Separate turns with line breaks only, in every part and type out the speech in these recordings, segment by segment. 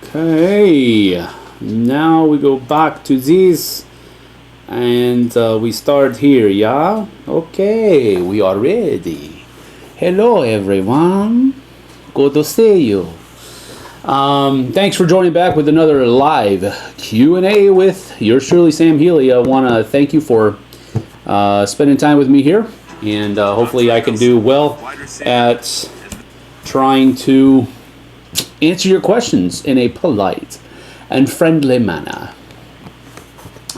Okay, now we go back to this and we start here, yeah? Okay, we are ready. Hello everyone, good to see you. Thanks for joining back with another live Q&A with yours truly, Sam Healey. I want to thank you for spending time with me here, and hopefully I can do well at trying to answer your questions in a polite and friendly manner.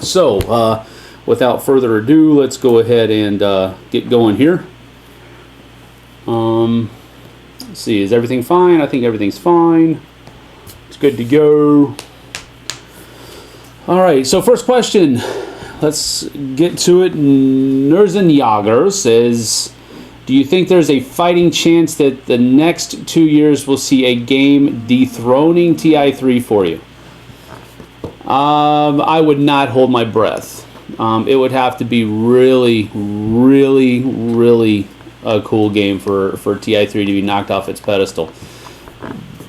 So, without further ado, let's go ahead and get going here. Let's see, is everything fine? I think everything's fine. It's good to go. All right, so first question. Let's get to it. Nerzenjager says, do you think there's a fighting chance that the next 2 years will see a game dethroning TI3 for you? I would not hold my breath. It would have to be really a cool game for TI3 to be knocked off its pedestal.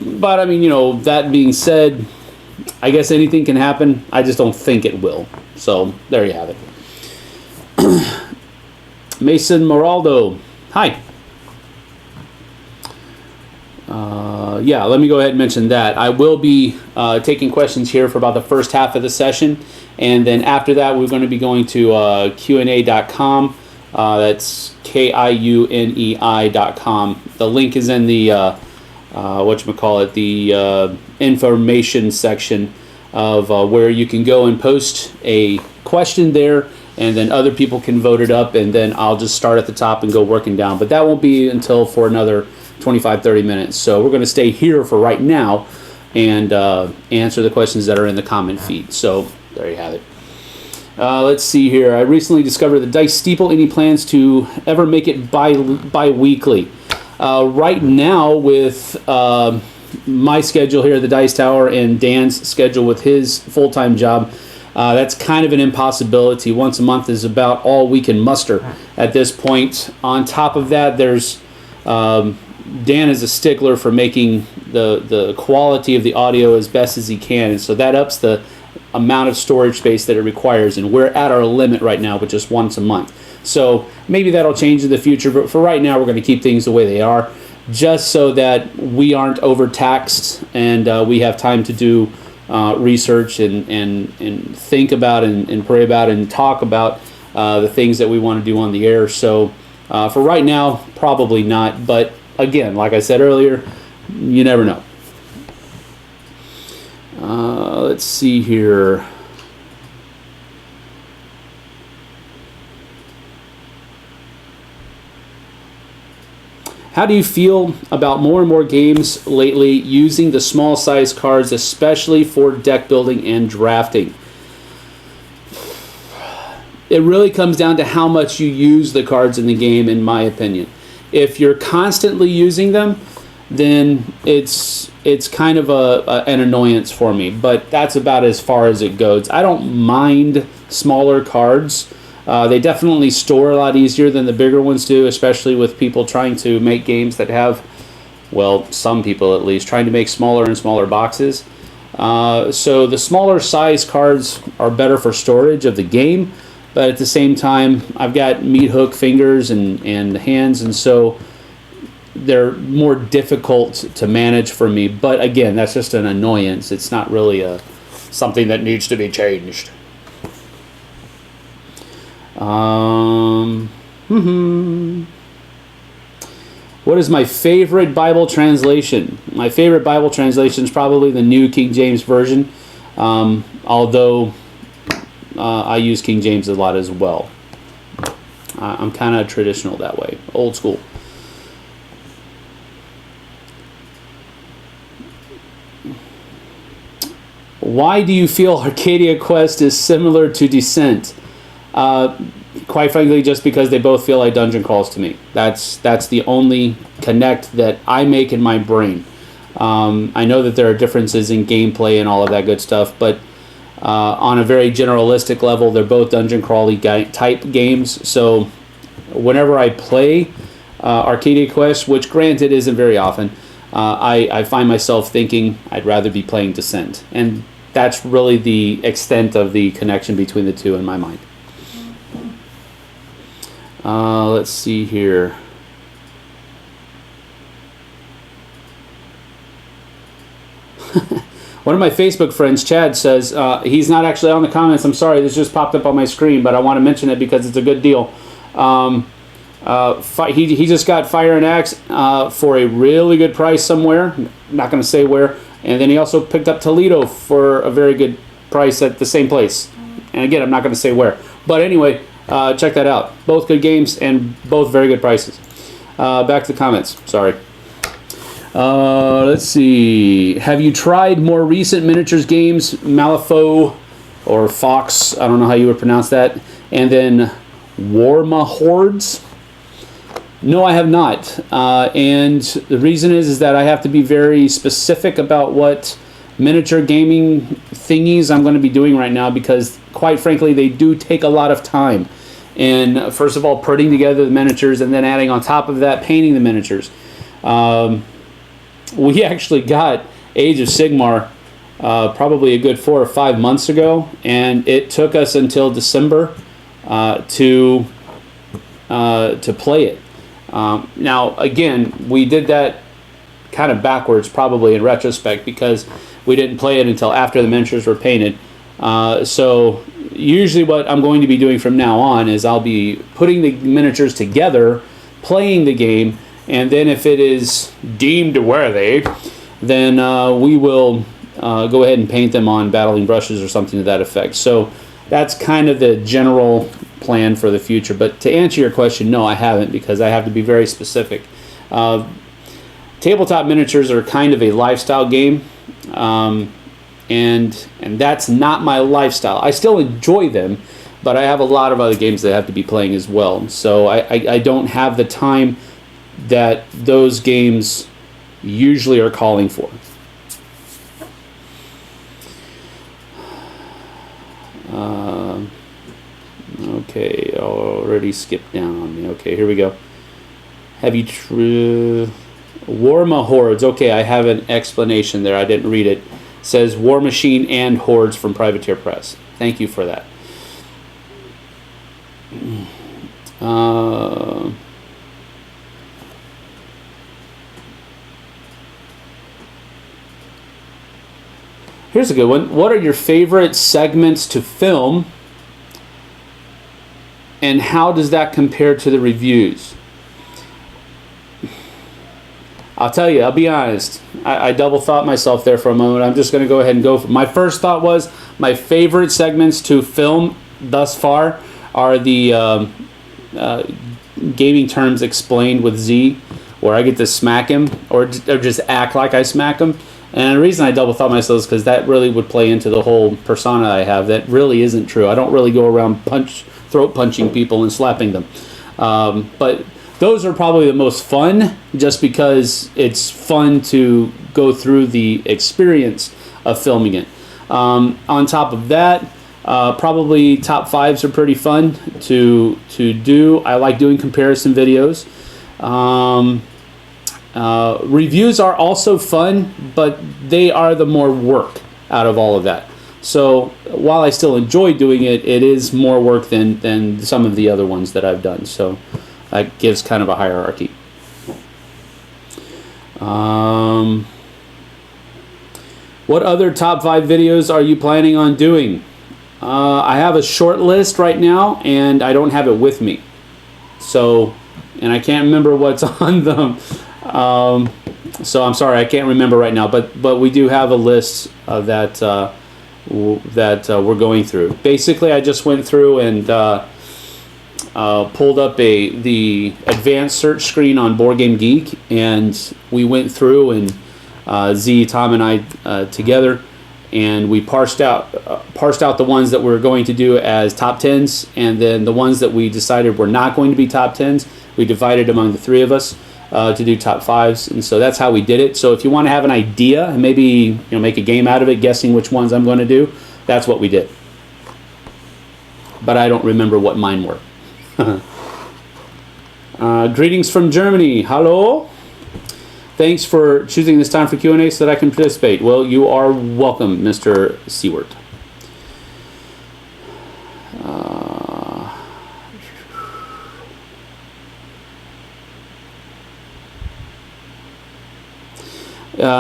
But, I mean, you know, that being said, I guess anything can happen. I just don't think it will. So, there you have it. Mason Moraldo. Hi. Yeah, let me go ahead and mention that. I will be taking questions here for about the first half of the session. And then after that, we're going to be going to Q&A.com. That's KIUNEI.com. The link is in the, the information section of where you can go and post a question there. And then other people can vote it up, and then I'll just start at the top and go working down. But that won't be until for another 25-30 minutes. So we're going to stay here for right now and answer the questions that are in the comment feed. So there you have it. Let's see here. I recently discovered the Dice Steeple. Any plans to ever make it bi-weekly? Right now, with my schedule here at the Dice Tower and Dan's schedule with his full-time job, that's kind of an impossibility. Once a month is about all we can muster at this point. On top of that, there's Dan is a stickler for making the quality of the audio as best as he can, and so that ups the amount of storage space that it requires, and we're at our limit right now with just once a month. So maybe that'll change in the future, but for right now we're going to keep things the way they are, just so that we aren't overtaxed and we have time to do research and think about and pray about and talk about the things that we want to do on the air. So for right now, probably not. But again, like I said earlier, you never know. Let's see here. How do you feel about more and more games lately using the small size cards, especially for deck building and drafting? It really comes down to how much you use the cards in the game, in my opinion. If you're constantly using them, then it's kind of an annoyance for me, but that's about as far as it goes. I don't mind smaller cards. They definitely store a lot easier than the bigger ones do, especially with people trying to make games that have, well, some people at least, trying to make smaller and smaller boxes. So the smaller size cards are better for storage of the game, but at the same time, I've got meat hook fingers and hands, and so they're more difficult to manage for me. But again, that's just an annoyance. It's not really something that needs to be changed. What is my favorite Bible translation? My favorite Bible translation is probably the New King James Version, although I use King James a lot as well. I'm kind of traditional that way, old school. Why do you feel Arcadia Quest is similar to Descent? Quite frankly, just because they both feel like dungeon crawls to me. That's the only connect that I make in my brain. I know that there are differences in gameplay and all of that good stuff, but on a very generalistic level, they're both dungeon crawly type games. So whenever I play Arcadia Quest, which granted isn't very often, I find myself thinking I'd rather be playing Descent. And that's really the extent of the connection between the two in my mind. Let's see here. One of my Facebook friends, Chad, says he's not actually on the comments. I'm sorry, this just popped up on my screen, but I want to mention it because it's a good deal. He just got Fire and Axe for a really good price somewhere. Not going to say where. And then he also picked up Toledo for a very good price at the same place. And again, I'm not going to say where. But anyway, check that out. Both good games and both very good prices. Back to the comments. Sorry. Let's see. Have you tried more recent miniatures games? Malifaux or Fox. I don't know how you would pronounce that. And then Warma Hordes. No, I have not. And the reason is that I have to be very specific about what miniature gaming thingies I'm going to be doing right now, because quite frankly, they do take a lot of time. And first of all, putting together the miniatures, and then adding on top of that, painting the miniatures. We actually got Age of Sigmar probably a good 4 or 5 months ago, and it took us until December to play it. Now, again, we did that kind of backwards, probably in retrospect, because we didn't play it until after the miniatures were painted. So usually what I'm going to be doing from now on is I'll be putting the miniatures together, playing the game, and then if it is deemed worthy, then we will go ahead and paint them on battling brushes or something to that effect. So that's kind of the general plan for the future. But to answer your question, no, I haven't, because I have to be very specific. Tabletop miniatures are kind of a lifestyle game, and that's not my lifestyle. I still enjoy them, but I have a lot of other games that I have to be playing as well. So I don't have the time that those games usually are calling for. Okay, already skipped down on me. Okay, here we go. Have you Warma Hordes? Okay, I have an explanation there. I didn't read it. It says War Machine and Hordes from Privateer Press. Thank you for that. Here's a good one. What are your favorite segments to film, and how does that compare to the reviews? I'll tell you, I'll be honest. I double thought myself there for a moment. I'm just going to go ahead and go. My first thought was my favorite segments to film thus far are the gaming terms explained with Z, where I get to smack him or just act like I smack him. And the reason I double thought myself is because that really would play into the whole persona I have. That really isn't true. I don't really go around throat punching people and slapping them. But those are probably the most fun, just because it's fun to go through the experience of filming it. On top of that, probably top fives are pretty fun to do. I like doing comparison videos. Reviews are also fun, but they are the more work out of all of that. So while I still enjoy doing it, it is more work than some of the other ones that I've done. So that gives kind of a hierarchy. What other top 5 videos are you planning on doing? I have a short list right now, and I don't have it with me. So, and I can't remember what's on them. So I'm sorry, I can't remember right now. But we do have a list that we're going through. Basically, I just went through and pulled up the advanced search screen on BoardGame Geek, and we went through and Tom and I together, and we parsed out the ones that we're going to do as top 10s, and then the ones that we decided were not going to be top 10s, we divided among the 3 of us to do top 5s, and so that's how we did it. So if you want to have an idea and maybe make a game out of it, guessing which ones I'm going to do, that's what we did. But I don't remember what mine were. Greetings from Germany. Hello. Thanks for choosing this time for Q&A so that I can participate. Well, you are welcome, Mr. Seward.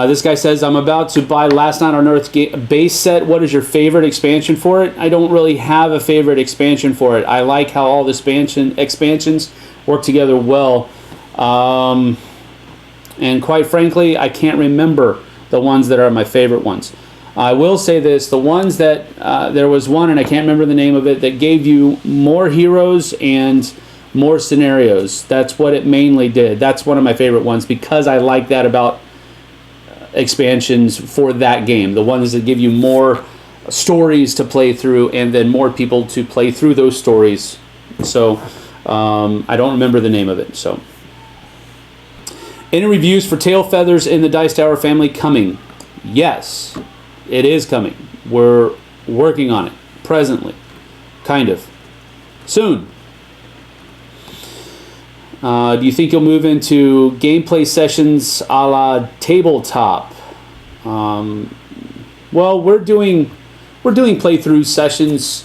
This guy says, I'm about to buy Last Night on Earth base set. What is your favorite expansion for it? I don't really have a favorite expansion for it. I like how all the expansions work together well. And quite frankly, I can't remember the ones that are my favorite ones. I will say this, the ones that, there was one, and I can't remember the name of it, that gave you more heroes and more scenarios. That's what it mainly did. That's one of my favorite ones because I like that about expansions for that game. The ones that give you more stories to play through and then more people to play through those stories. So, I don't remember the name of it, so... Any reviews for Tail Feathers in the Dice Tower family coming? Yes, it is coming. We're working on it presently. Kind of. Soon. Do you think you'll move into gameplay sessions a la tabletop? Well, we're doing playthrough sessions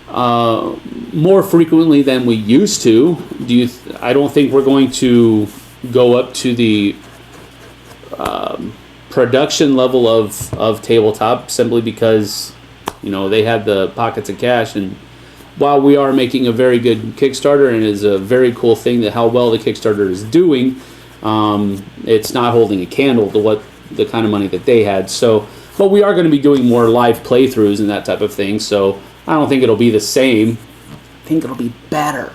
more frequently than we used to. I don't think we're going to go up to the production level of tabletop simply because they have the pockets of cash, and while we are making a very good Kickstarter and it is a very cool thing that how well the Kickstarter is doing, it's not holding a candle to what the kind of money that they had. So, but we are going to be doing more live playthroughs and that type of thing, so I don't think it'll be the same. I think it'll be better.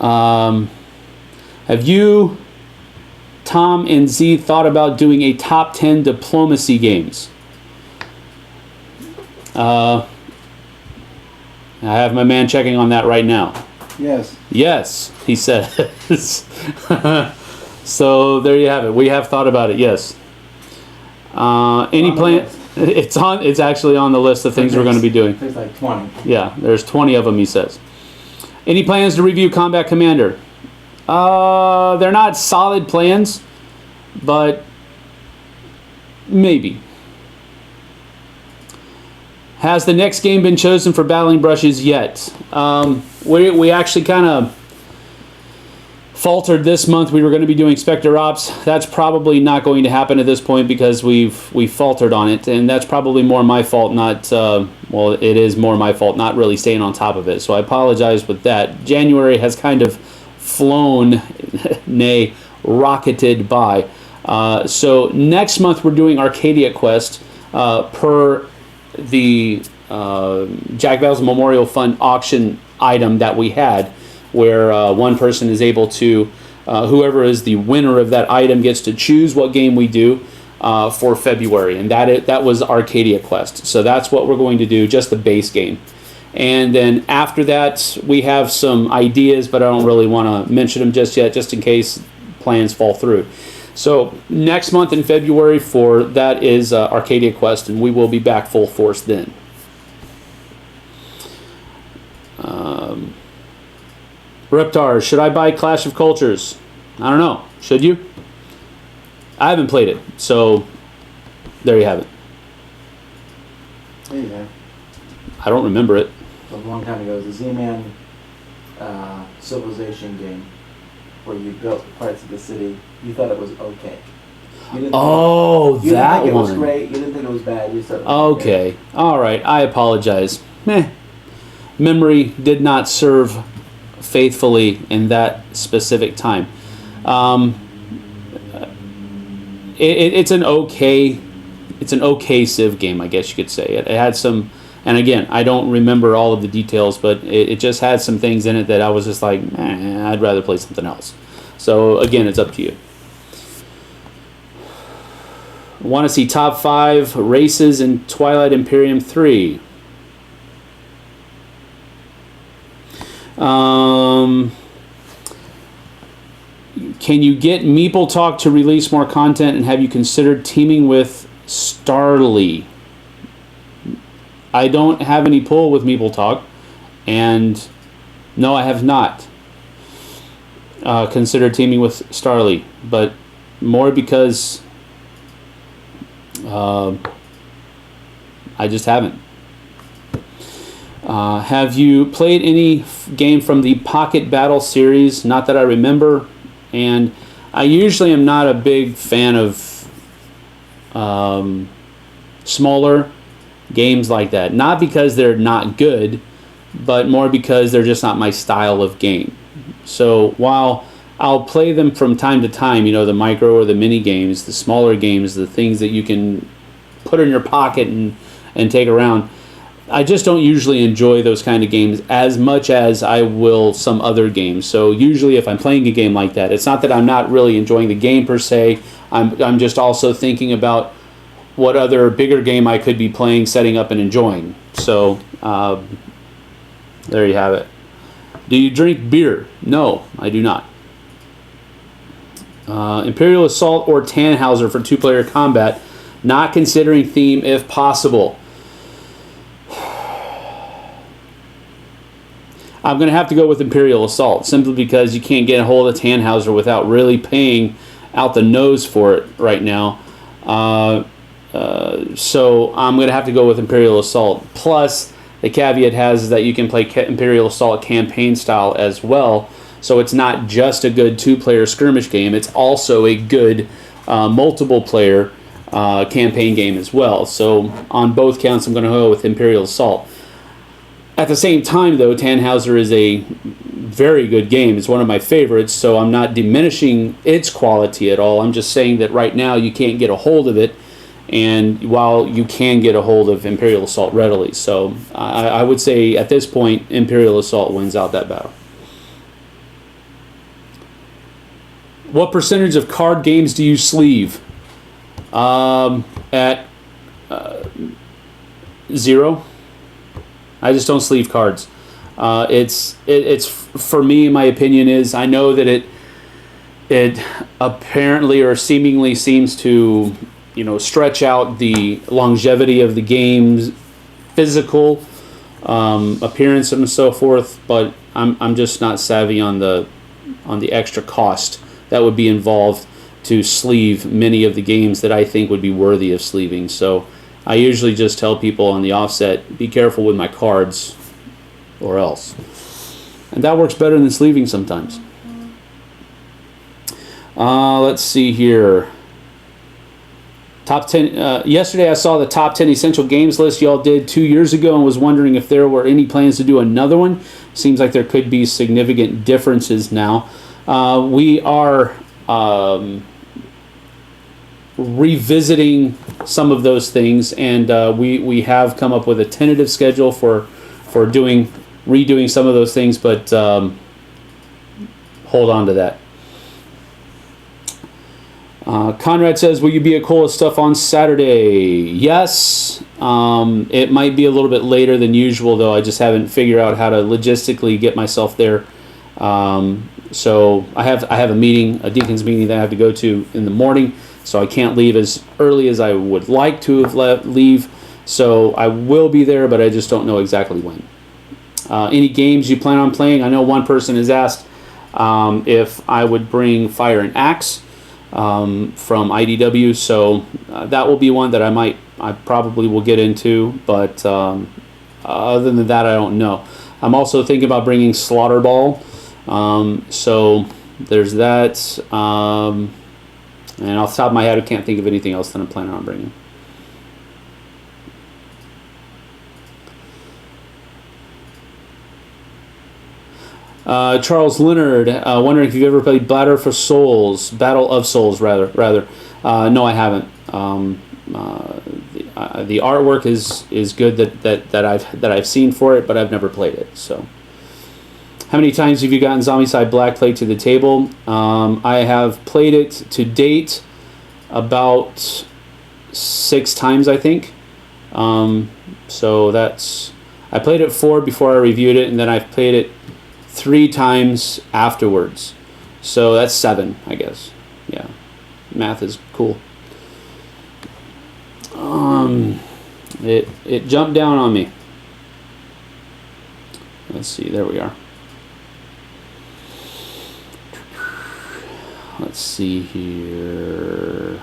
Have you, Tom and Z, thought about doing a top 10 diplomacy games? I have my man checking on that right now.
Yes.
Yes, he says. So there you have it. We have thought about it. Yes. Any plan? It's on. It's actually on the list of things we're going to be doing.
There's like 20.
Yeah, there's 20 of them. He says. Any plans to review Combat Commander? They're not solid plans, but maybe. Has the next game been chosen for Battling Brushes yet? We actually kind of faltered this month. We were going to be doing Spectre Ops. That's probably not going to happen at this point because we faltered on it, and that's probably more my fault, not, well, it is more my fault not really staying on top of it. So I apologize with that. January has kind of flown, nay, rocketed by. So next month we're doing Arcadia Quest per the Jack Bell's Memorial Fund auction item that we had, where one person is able to, whoever is the winner of that item gets to choose what game we do for February, and that was Arcadia Quest. So that's what we're going to do, just the base game. And then after that, we have some ideas, but I don't really want to mention them just yet, just in case plans fall through. So next month in February for that is Arcadia Quest, and we will be back full force then. Reptar, should I buy Clash of Cultures? I don't know. Should you? I haven't played it, so there you have it.
There you go.
I don't remember it.
A long time ago, it was a Z-Man Civilization game where you built parts of the city. You thought it was okay. You didn't
Oh,
you
that
didn't think
one.
It was great. You didn't think it was bad. You thought it was
Okay. All right. I apologize. Memory did not serve faithfully in that specific time. It's an okay Civ game, I guess you could say. It had some, and again, I don't remember all of the details, but it just had some things in it that I was just like, I'd rather play something else. So again, it's up to you. Want to see top 5 races in Twilight Imperium 3. Can you get Meeple Talk to release more content, and have you considered teaming with Starly? I don't have any pull with Meeple Talk, and no, I have not. consider teaming with Starly, but more because I just haven't. Have you played any game from the Pocket Battle series? Not that I remember, and I usually am not a big fan of smaller games like that. Not because they're not good, but more because they're just not my style of game. So while I'll play them from time to time, you know, the micro or the mini games, the smaller games, the things that you can put in your pocket and take around, I just don't usually enjoy those kind of games as much as I will some other games. So usually if I'm playing a game like that, it's not that I'm not really enjoying the game per se. I'm just also thinking about what other bigger game I could be playing, setting up, and enjoying. So there you have it. Do you drink beer? No, I do not. Imperial Assault or Tannhauser for 2-player combat, not considering theme if possible. I'm going to have to go with Imperial Assault, simply because you can't get a hold of Tannhauser without really paying out the nose for it right now. So I'm going to have to go with Imperial Assault. Plus, the caveat is that you can play Imperial Assault campaign style as well. So it's not just a good 2-player skirmish game. It's also a good multiple-player campaign game as well. So on both counts, I'm going to go with Imperial Assault. At the same time, though, Tannhauser is a very good game. It's one of my favorites, so I'm not diminishing its quality at all. I'm just saying that right now you can't get a hold of it, and while you can get a hold of Imperial Assault readily. So I would say at this point, Imperial Assault wins out that battle. What percentage of card games do you sleeve? At 0. I just don't sleeve cards. It's for me, my opinion is, I know that it apparently or seemingly seems to, you know, stretch out the longevity of the game's physical appearance and so forth, but I'm just not savvy on the extra cost that would be involved to sleeve many of the games that I think would be worthy of sleeving. So I usually just tell people on the offset, be careful with my cards or else. And that works better than sleeving sometimes. Let's see here. Top 10. Yesterday I saw the top 10 essential games list y'all did 2 years ago and was wondering if there were any plans to do another one. Seems like there could be significant differences now. We are revisiting some of those things, and we have come up with a tentative schedule for redoing some of those things, but hold on to that. Conrad says, will you be at Cola Stuff on Saturday? Yes. It might be a little bit later than usual, though. I just haven't figured out how to logistically get myself there. So I have a meeting, a deacon's meeting that I have to go to in the morning, so I can't leave as early as I would like to leave. So I will be there, but I just don't know exactly when. Any games you plan on playing? I know one person has asked if I would bring Fire and Axe from IDW, so that will be one that I probably will get into, but other than that, I don't know. I'm also thinking about bringing Slaughter Ball, so there's that, and off the top of my head, I can't think of anything else that I'm planning on bringing. Charles Leonard, wondering if you've ever played Battle of Souls, rather. No, I haven't. The artwork is good that I've seen for it, but I've never played it. So, how many times have you gotten Zombicide Black played to the table? I have played it to date about 6 times, I think. So I played it 4 before I reviewed it, and then I've played it 3 times afterwards. So that's 7, I guess. Yeah. Math is cool. It jumped down on me. Let's see, there we are. let's see here.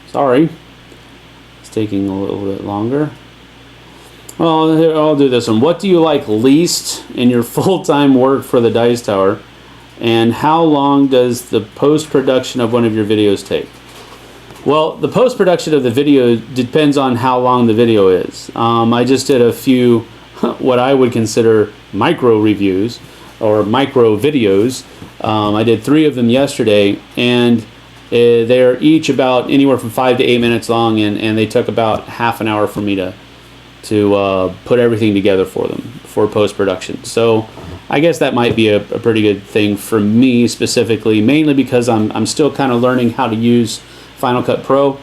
Sorry, it's taking a little bit longer. Well, here, I'll do this one. What do you like least in your full-time work for the Dice Tower, and how long does the post-production of one of your videos take? Well, the post-production of the video depends on how long the video is. I just did a few what I would consider micro reviews or micro videos. I did 3 of them yesterday, and they're each about anywhere from 5 to 8 minutes long, and they took about half an hour for me to put everything together for them for post-production. So I guess that might be a pretty good thing for me specifically, mainly because I'm still kind of learning how to use Final Cut Pro.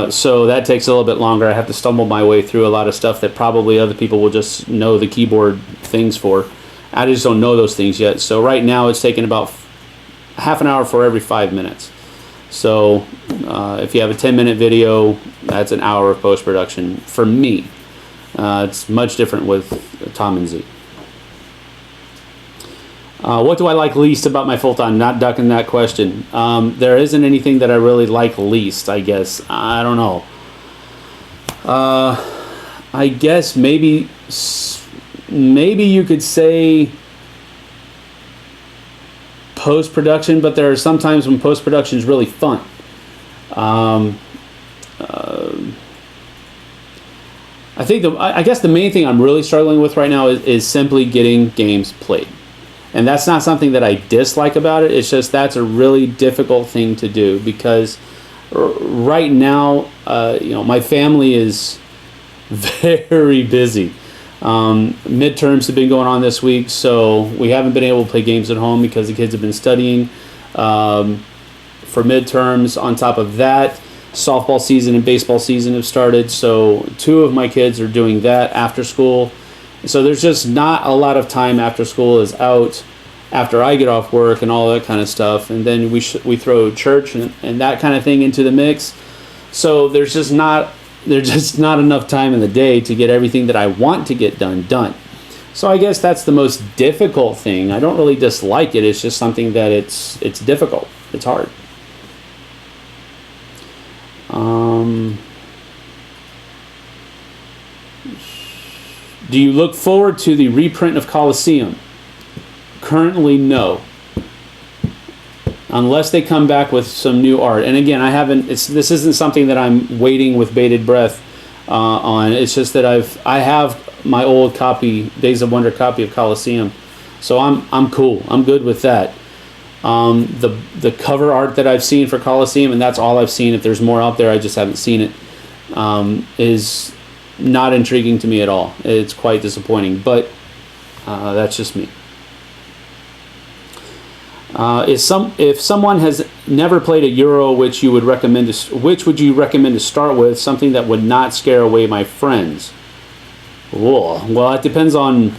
So that takes a little bit longer. I have to stumble my way through a lot of stuff that probably other people will just know the keyboard things for. I just don't know those things yet. So right now it's taking about half an hour for every 5 minutes. So if you have a 10-minute video, that's an hour of post-production for me. It's much different with Tom and Z. What do I like least about my full-time? Not ducking that question. There isn't anything that I really like least, I guess. I don't know. I guess maybe you could say post-production, but there are some times when post-production is really fun. I guess the main thing I'm really struggling with right now is simply getting games played. And that's not something that I dislike about it. It's just that's a really difficult thing to do because right now, my family is very busy. Midterms have been going on this week, so we haven't been able to play games at home because the kids have been studying for midterms. On top of that, softball season and baseball season have started, so 2 of my kids are doing that after school. So there's just not a lot of time after school is out, after I get off work and all that kind of stuff. And then we throw church and that kind of thing into the mix. So there's just not enough time in the day to get everything that I want to get done. So I guess that's the most difficult thing. I don't really dislike it. It's just something that it's difficult. It's hard. Do you look forward to the reprint of Colosseum? Currently, no. Unless they come back with some new art. And again, this isn't something that I'm waiting with bated breath on. It's just that I have my old copy, Days of Wonder copy of Colosseum. So I'm cool. I'm good with that. The cover art that I've seen for Colosseum, and that's all I've seen. If there's more out there, I just haven't seen it. Is not intriguing to me at all. It's quite disappointing, but that's just me. If someone has never played a Euro, which would you recommend to start with? Something that would not scare away my friends. Whoa. Well, it depends on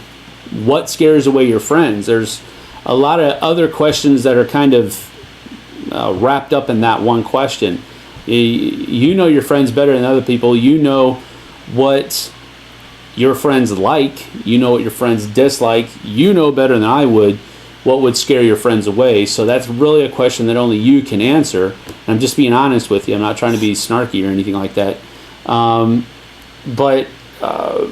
what scares away your friends. There's a lot of other questions that are kind of wrapped up in that one question. You know your friends better than other people. You know what your friends like. You know what your friends dislike. You know better than I would what would scare your friends away. So that's really a question that only you can answer. And I'm just being honest with you. I'm not trying to be snarky or anything like that. But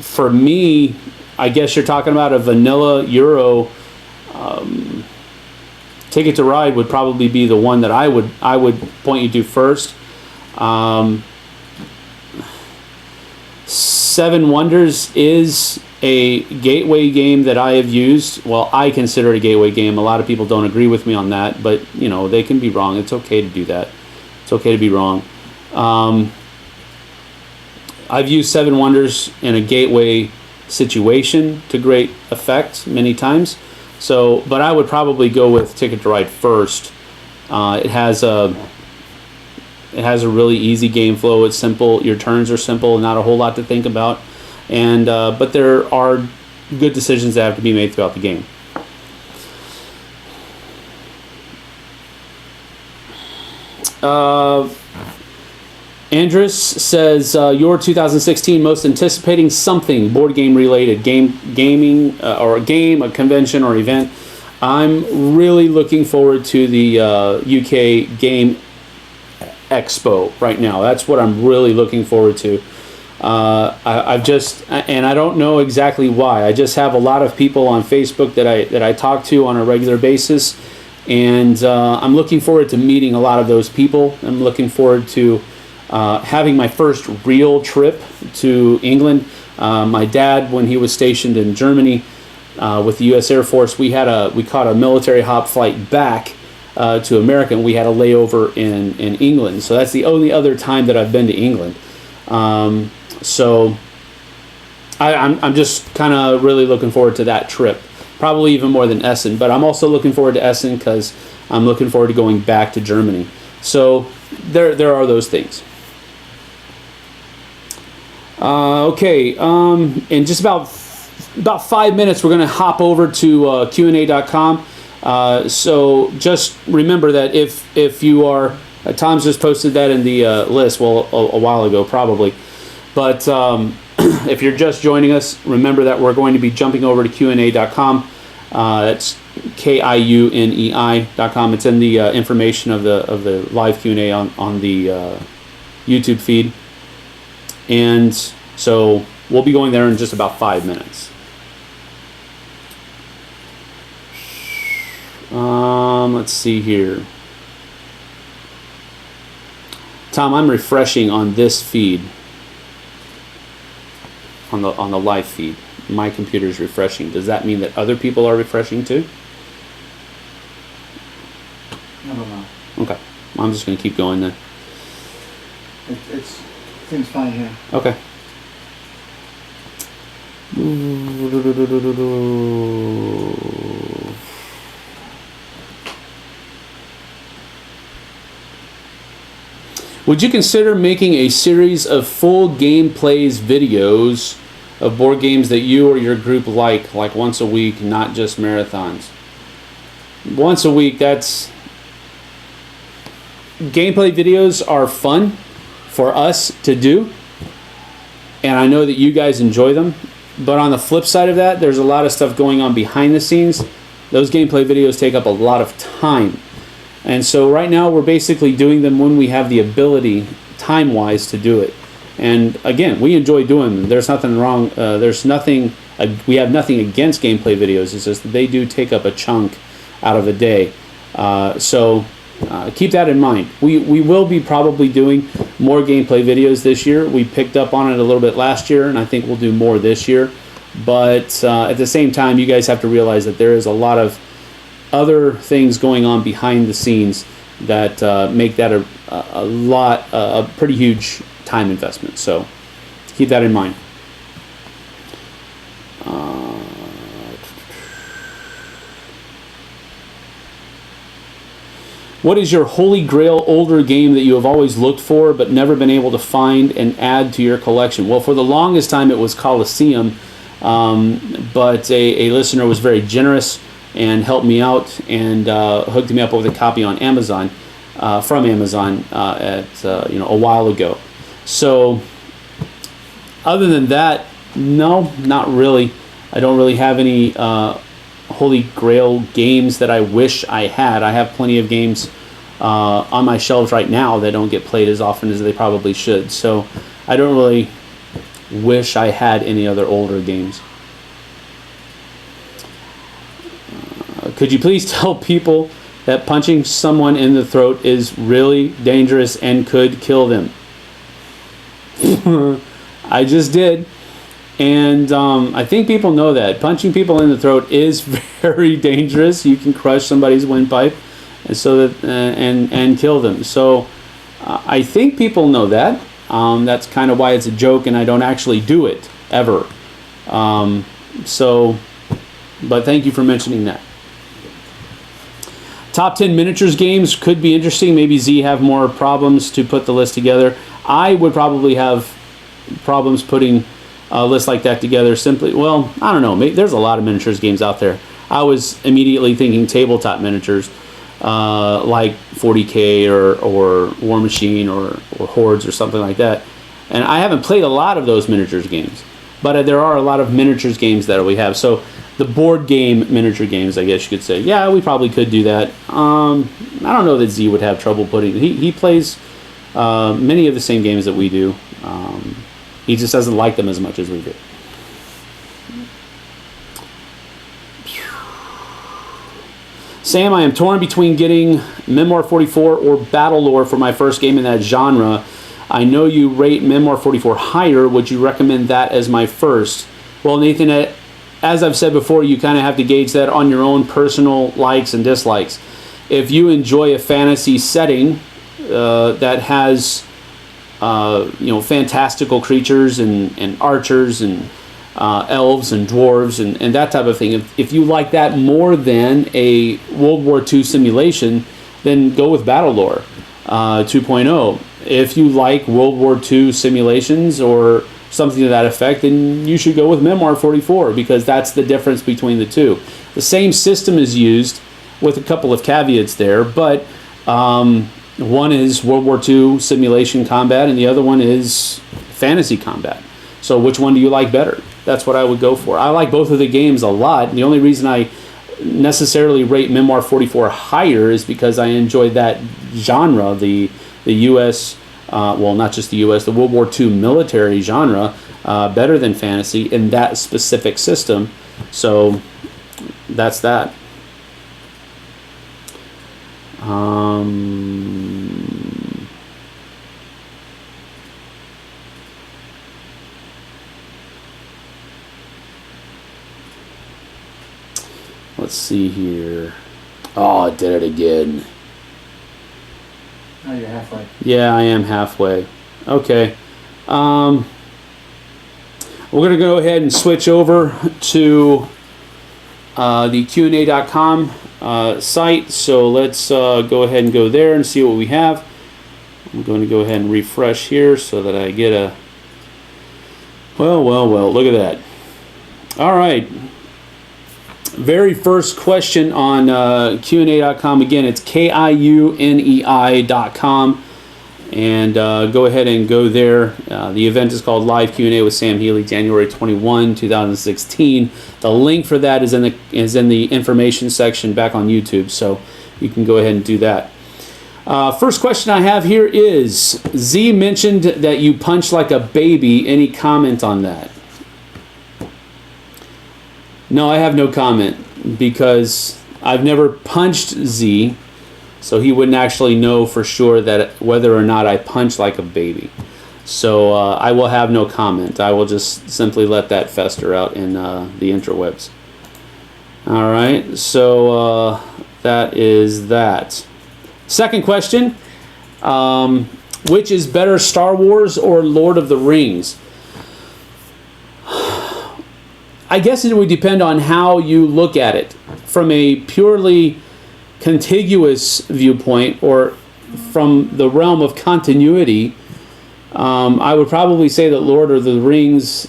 for me, I guess you're talking about a vanilla Euro. Ticket to Ride would probably be the one that I would point you to first. Seven Wonders is a gateway game that I have used. Well, I consider it a gateway game. A lot of people don't agree with me on that, but they can be wrong. It's okay to do that. It's okay to be wrong. I've used Seven Wonders in a gateway situation to great effect many times. So, but I would probably go with Ticket to Ride first. It has a really easy game flow. It's simple. Your turns are simple, not a whole lot to think about. And but there are good decisions that have to be made throughout the game. Andrus says, your 2016 most anticipating something board game related, gaming, or a game, a convention, or event. I'm really looking forward to the UK Game Expo right now. That's what I'm really looking forward to. I've just, and I don't know exactly why. I just have a lot of people on Facebook that I talk to on a regular basis, and I'm looking forward to meeting a lot of those people. I'm looking forward to having my first real trip to England. My dad, when he was stationed in Germany with the U.S. Air Force, we caught a military hop flight back to America, and we had a layover in England. So that's the only other time that I've been to England. So I'm just kind of really looking forward to that trip, probably even more than Essen. But I'm also looking forward to Essen because I'm looking forward to going back to Germany. So there are those things. Okay, in just about 5 minutes, we're going to hop over to Q&A.com. So just remember that if you are, Tom's just posted that in the list, well, a while ago probably. But if you're just joining us, remember that we're going to be jumping over to Q&A.com. That's KIUNEI.com. It's in the information of the live Q&A on the YouTube feed. And so we'll be going there in just about 5 minutes. Let's see here. Tom, I'm refreshing on this feed. On the live feed. My computer is refreshing. Does that mean that other people are refreshing too?
I don't know.
Okay. I'm just going to keep going then.
Seems fine here.
Okay. Would you consider making a series of full gameplays videos of board games that you or your group like once a week, not just marathons? Once a week, that's... Gameplay videos are fun for us to do, and I know that you guys enjoy them, but on the flip side of that, there's a lot of stuff going on behind the scenes. Those gameplay videos take up a lot of time. And so right now we're basically doing them when we have the ability, time-wise, to do it. And again, we enjoy doing them. There's nothing wrong. We have nothing against gameplay videos. It's just that they do take up a chunk out of a day. So keep that in mind. We will be probably doing more gameplay videos this year. We picked up on it a little bit last year, and I think we'll do more this year. But at the same time, you guys have to realize that there is a lot of other things going on behind the scenes that make that a pretty huge time investment. So keep that in mind. What is your holy grail older game that you have always looked for but never been able to find and add to your collection? Well, for the longest time it was Colosseum, but a listener was very generous and helped me out and hooked me up with a copy on Amazon, from Amazon a while ago. So other than that, no, not really. I don't really have any holy grail games that I wish I had. I have plenty of games on my shelves right now that don't get played as often as they probably should. So I don't really wish I had any other older games. Could you please tell people that punching someone in the throat is really dangerous and could kill them? I just did. And I think people know that. Punching people in the throat is very dangerous. You can crush somebody's windpipe and kill them. So I think people know that. That's kind of why it's a joke and I don't actually do it, ever. But thank you for mentioning that. Top 10 miniatures games could be interesting. Maybe Z have more problems to put the list together. I would probably have problems putting a list like that together simply. Well, I don't know. Maybe, there's a lot of miniatures games out there. I was immediately thinking tabletop miniatures. like 40K or War Machine or Hordes or something like that. And I haven't played a lot of those miniatures games, but there are a lot of miniatures games that we have. So the board game miniature games, I guess you could say, yeah, we probably could do that. I don't know that Z would have trouble putting. He plays many of the same games that we do. He just doesn't like them as much as we do. Sam, I am torn between getting Memoir 44 or Battle Lore for my first game in that genre. I know you rate Memoir 44 higher. Would you recommend that as my first? Well, Nathan, as I've said before, you kind of have to gauge that on your own personal likes and dislikes. If you enjoy a fantasy setting that has fantastical creatures and archers and elves and dwarves and that type of thing, if you like that more than a World War II simulation, then go with Battle Lore 2.0. If you like World War II simulations or something to that effect, then you should go with Memoir 44, because that's the difference between the two. The same system is used with a couple of caveats there, but one is World War II simulation combat and the other one is fantasy combat. So which one do you like better? That's what I would go for. I like both of the games a lot. The only reason I necessarily rate Memoir 44 higher is because I enjoy that genre, the U.S., well, not just the U.S., the World War II military genre, better than fantasy in that specific system. So that's that. Let's see here. Oh, I did it again.
Oh, you're halfway.
Yeah, I am halfway. Okay. We're going to go ahead and switch over to the Q&A.com site. So let's go ahead and go there and see what we have. I'm going to go ahead and refresh here so that I get a... Well, look at that. All right. Very first question on Q&A.com. Again, it's KIUNEI.com. And go ahead and go there. The event is called Live Q&A with Sam Healey, January 21, 2016. The link for that is in the information section back on YouTube, so you can go ahead and do that. First question I have here is, Z mentioned that you punch like a baby. Any comment on that? No, I have no comment because I've never punched Z, so he wouldn't actually know for sure that whether or not I punch like a baby. So I will have no comment. I will just simply let that fester out in the interwebs. All right, so that is that. Second question, which is better, Star Wars or Lord of the Rings? I guess it would depend on how you look at it. From a purely contiguous viewpoint or from the realm of continuity, I would probably say that Lord of the Rings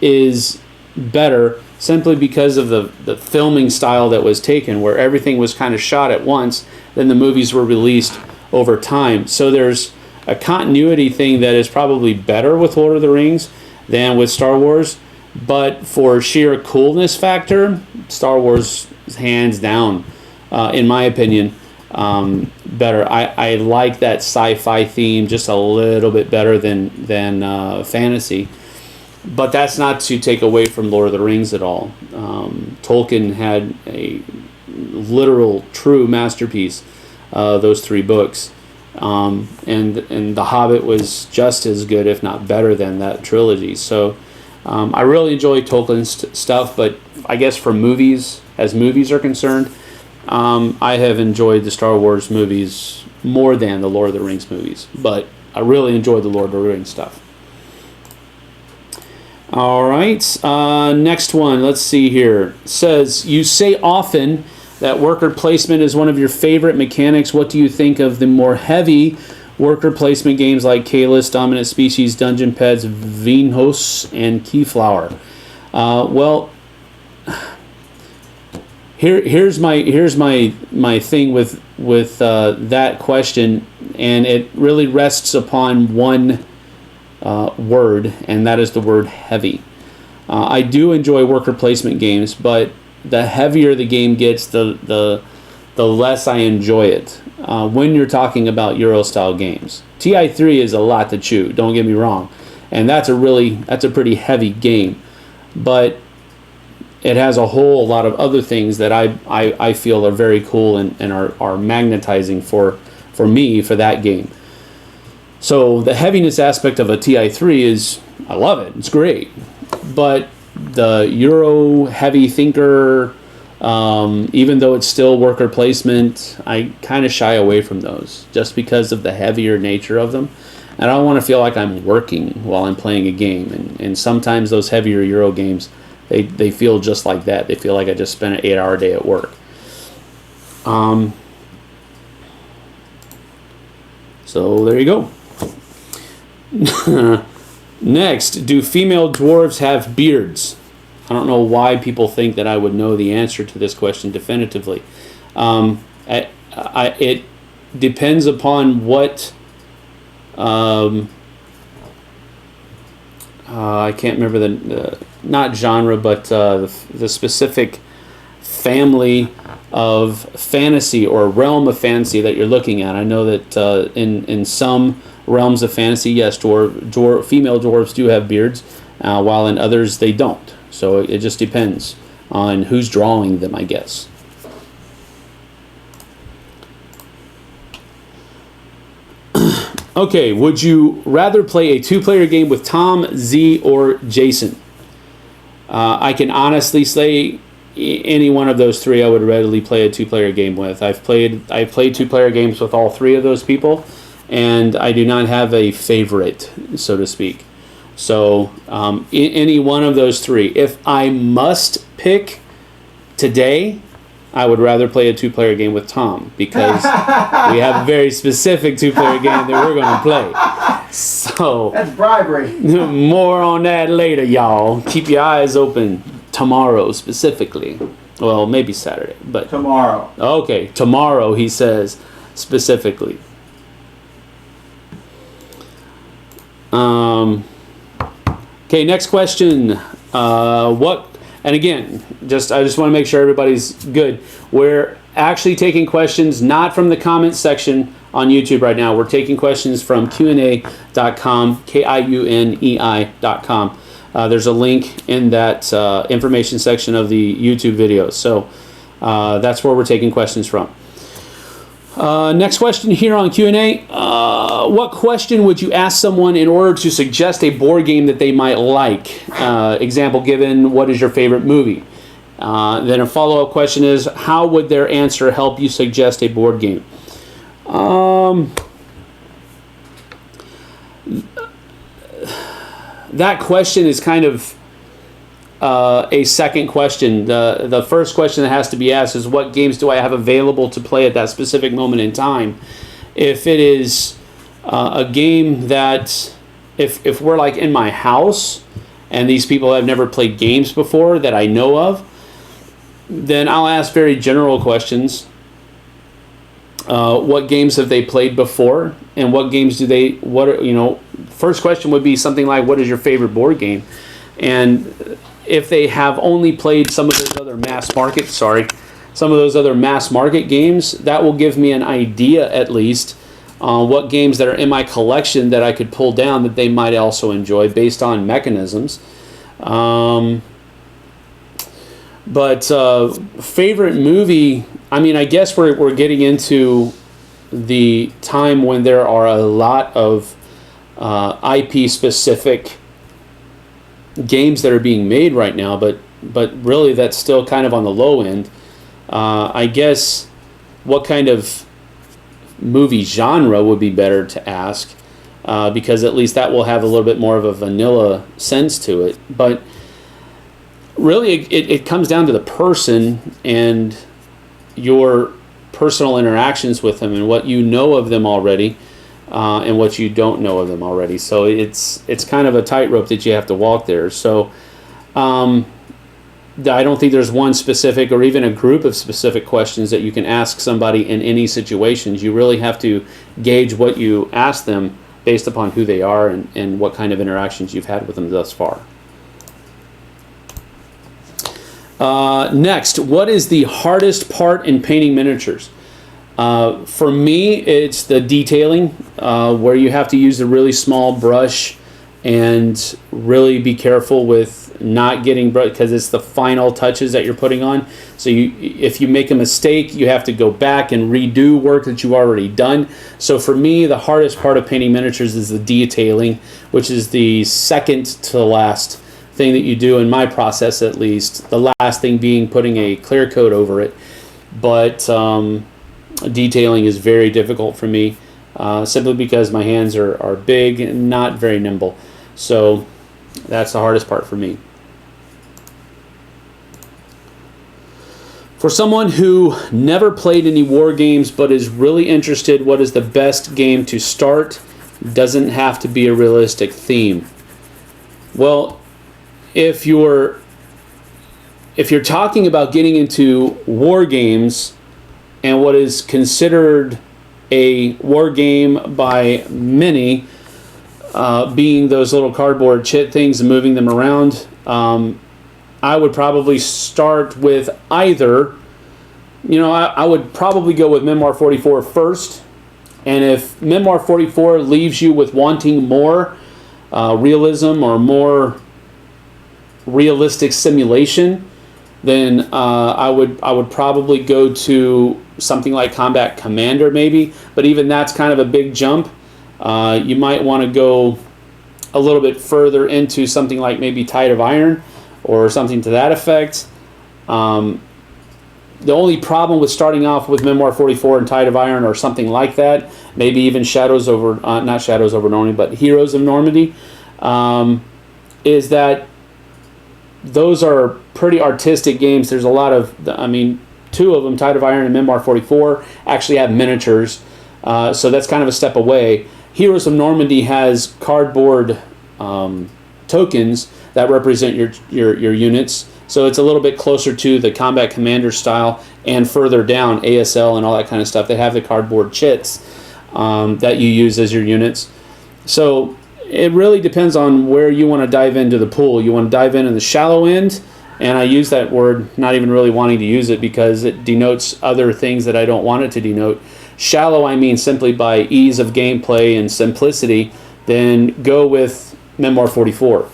is better simply because of the filming style that was taken, where everything was kind of shot at once, then the movies were released over time. So there's a continuity thing that is probably better with Lord of the Rings than with Star Wars. But for sheer coolness factor, Star Wars is hands down, in my opinion, better. I like that sci-fi theme just a little bit better than fantasy. But that's not to take away from Lord of the Rings at all. Tolkien had a literal, true masterpiece, those three books. And The Hobbit was just as good, if not better, than that trilogy. So I really enjoy Tolkien's stuff, but I guess for movies, as movies are concerned, I have enjoyed the Star Wars movies more than the Lord of the Rings movies. But I really enjoyed the Lord of the Rings stuff. All right, next one. Let's see here. It says, you say often that worker placement is one of your favorite mechanics. What do you think of the more heavy worker placement games like Kalis, Dominant Species, Dungeon Pets, Vinhos, and Keyflower? Well, here's my thing with that question, and it really rests upon one word, and that is the word heavy. I do enjoy worker placement games, but the heavier the game gets, the less I enjoy it. When you're talking about Euro style games, TI3 is a lot to chew. Don't get me wrong, and that's a pretty heavy game, but it has a whole lot of other things that I feel are very cool and are magnetizing for me for that game. So the heaviness aspect of a TI3 is, I love it. It's great. But the Euro heavy thinker, even though it's still worker placement, I kind of shy away from those just because of the heavier nature of them. And I don't want to feel like I'm working while I'm playing a game. And sometimes those heavier Euro games, they feel just like that. They feel like I just spent an 8-hour day at work. So there you go. Next, do female dwarves have beards? I don't know why people think that I would know the answer to this question definitively. It depends upon what... I can't remember the not genre, but the specific family of fantasy or realm of fantasy that you're looking at. I know that in some realms of fantasy, yes, female dwarves do have beards, while in others they don't. So it just depends on who's drawing them, I guess. Okay, would you rather play a two-player game with Tom, Z, or Jason? I can honestly say any one of those three I would readily play a two-player game with. I've played two-player games with all three of those people, and I do not have a favorite, so to speak. So any one of those three. If I must pick today, I would rather play a two-player game with Tom because we have a very specific two-player game that we're going to play. So
That's bribery.
more on that later, y'all. Keep your eyes open tomorrow specifically. Well, maybe Saturday, but
Tomorrow.
okay, tomorrow he says specifically. Okay, next question. And again, I just want to make sure everybody's good. We're actually taking questions not from the comments section on YouTube right now. We're taking questions from Q&A.com, KIUNEI.com. There's a link in that information section of the YouTube video. So that's where we're taking questions from. Next question here on Q&A. What question would you ask someone in order to suggest a board game that they might like? Example given, what is your favorite movie? Then a follow-up question is, how would their answer help you suggest a board game? That question is kind of a second question. The first question that has to be asked is, what games do I have available to play at that specific moment in time? If it is a game that, if we're like in my house and these people have never played games before that I know of, then I'll ask very general questions. What games have they played before, and what games do they? First question would be something like, "What is your favorite board game?" And if they have only played some of those other mass market games, that will give me an idea at least on what games that are in my collection that I could pull down that they might also enjoy based on mechanisms. But favorite movie, I mean, I guess we're getting into the time when there are a lot of IP specific games that are being made right now, but really that's still kind of on the low end. I guess what kind of movie genre would be better to ask, because at least that will have a little bit more of a vanilla sense to it. But really it comes down to the person and your personal interactions with them and what you know of them already, and what you don't know of them already. So it's kind of a tightrope that you have to walk there. So I don't think there's one specific or even a group of specific questions that you can ask somebody in any situations. You really have to gauge what you ask them based upon who they are and what kind of interactions you've had with them thus far. Next, what is the hardest part in painting miniatures? For me, it's the detailing, where you have to use a really small brush and really be careful with not getting, because it's the final touches that you're putting on. So if you make a mistake, you have to go back and redo work that you've already done. So for me, the hardest part of painting miniatures is the detailing, which is the second to last thing that you do in my process, at least. The last thing being putting a clear coat over it. But detailing is very difficult for me, simply because my hands are big and not very nimble. So that's the hardest part for me. For someone who never played any war games but is really interested, what is the best game to start? Doesn't have to be a realistic theme. Well, if you're talking about getting into war games and what is considered a war game by many, being those little cardboard chit things and moving them around, I would probably start with either, I would probably go with Memoir 44 first. And if Memoir 44 leaves you with wanting more realism or more realistic simulation, then I would probably go to something like Combat Commander maybe. But even that's kind of a big jump. You might want to go a little bit further into something like maybe Tide of Iron or something to that effect. The only problem with starting off with Memoir 44 and Tide of Iron or something like that, maybe even not Shadows over Normandy, but Heroes of Normandy, is that those are pretty artistic games. There's a lot of, two of them, Tide of Iron and Memoir 44, actually have miniatures, so that's kind of a step away. Heroes of Normandy has cardboard tokens that represent your units, so it's a little bit closer to the Combat Commander style, and further down, ASL and all that kind of stuff. They have the cardboard chits that you use as your units. So it really depends on where you want to dive into the pool. You want to dive in the shallow end, and I use that word not even really wanting to use it because it denotes other things that I don't want it to denote. Shallow, I mean simply by ease of gameplay and simplicity, then go with Memoir 44.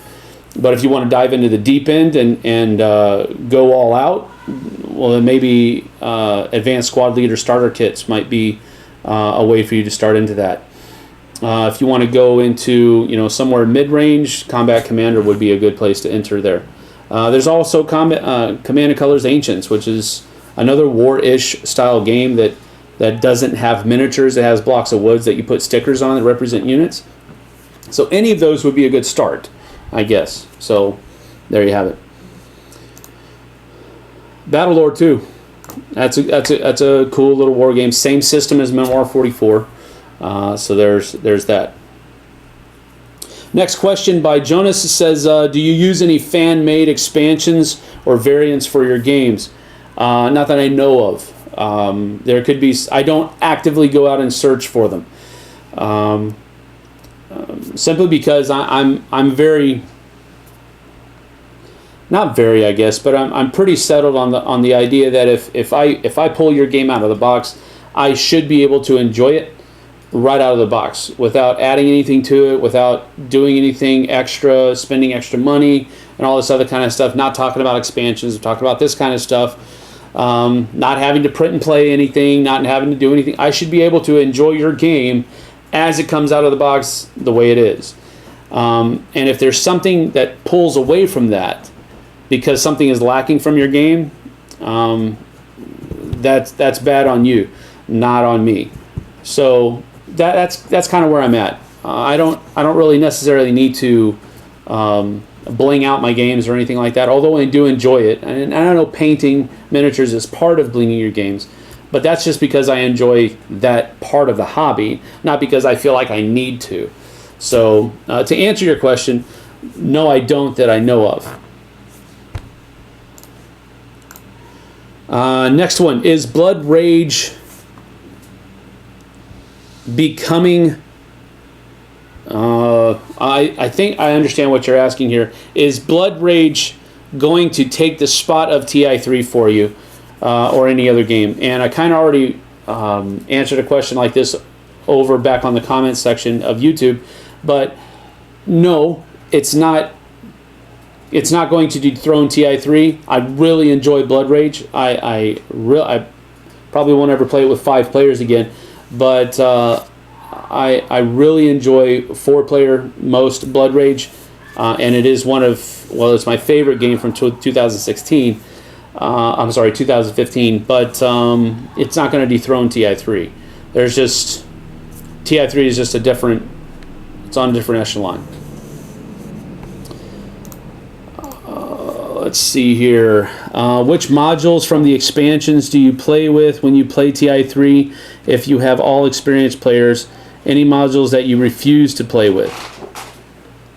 But if you want to dive into the deep end and go all out, well, then maybe Advanced Squad Leader starter kits might be a way for you to start into that. If you want to go into somewhere mid-range, Combat Commander would be a good place to enter there. There's also Command & Colors Ancients, which is another war-ish style game that doesn't have miniatures. It has blocks of woods that you put stickers on that represent units. So any of those would be a good start, I guess. So there you have it. Battlelord 2. That's a cool little war game. Same system as Memoir 44. So there's that. Next question by Jonas says, do you use any fan-made expansions or variants for your games? Not that I know of. There could be. I don't actively go out and search for them. Simply because I'm very, not very, I guess, but I'm pretty settled on the idea that if I pull your game out of the box, I should be able to enjoy it right out of the box without adding anything to it, without doing anything extra, spending extra money and all this other kind of stuff. Not talking about expansions, I'm talking about this kind of stuff. Not having to print and play anything, not having to do anything. I should be able to enjoy your game as it comes out of the box the way it is. And if there's something that pulls away from that because something is lacking from your game, that's bad on you, not on me. So that's kind of where I'm at. I don't really necessarily need to bling out my games or anything like that, although I do enjoy it. And I don't know, painting miniatures is part of blinging your games, but that's just because I enjoy that part of the hobby, not because I feel like I need to. So to answer your question, no, I don't that I know of. Next one is Blood Rage becoming. I think I understand what you're asking here. Is Blood Rage going to take the spot of TI3 for you, or any other game? And I kind of already answered a question like this over back on the comments section of YouTube, but no, it's not. It's not going to dethrone TI3. I really enjoy Blood Rage. I probably won't ever play it with 5 players again, but I really enjoy 4-player most Blood Rage, and it is one of, well, it's my favorite game from 2016. I'm sorry, 2015, but it's not going to dethrone TI3. There's just, TI3 is just a different, it's on a different echelon. Let's see here. Which modules from the expansions do you play with when you play TI3? If you have all experienced players, any modules that you refuse to play with?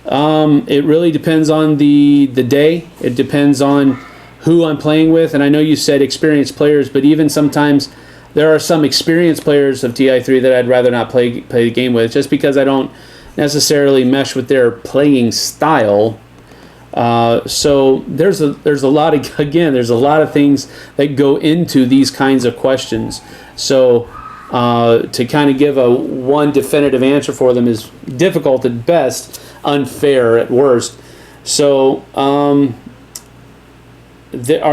It really depends on the day. It depends on who I'm playing with. And I know you said experienced players, but even sometimes there are some experienced players of TI3 that I'd rather not play the game with, just because I don't necessarily mesh with their playing style. So there's a lot of, again, there's a lot of things that go into these kinds of questions. So to kind of give a one definitive answer for them is difficult at best, unfair at worst. So are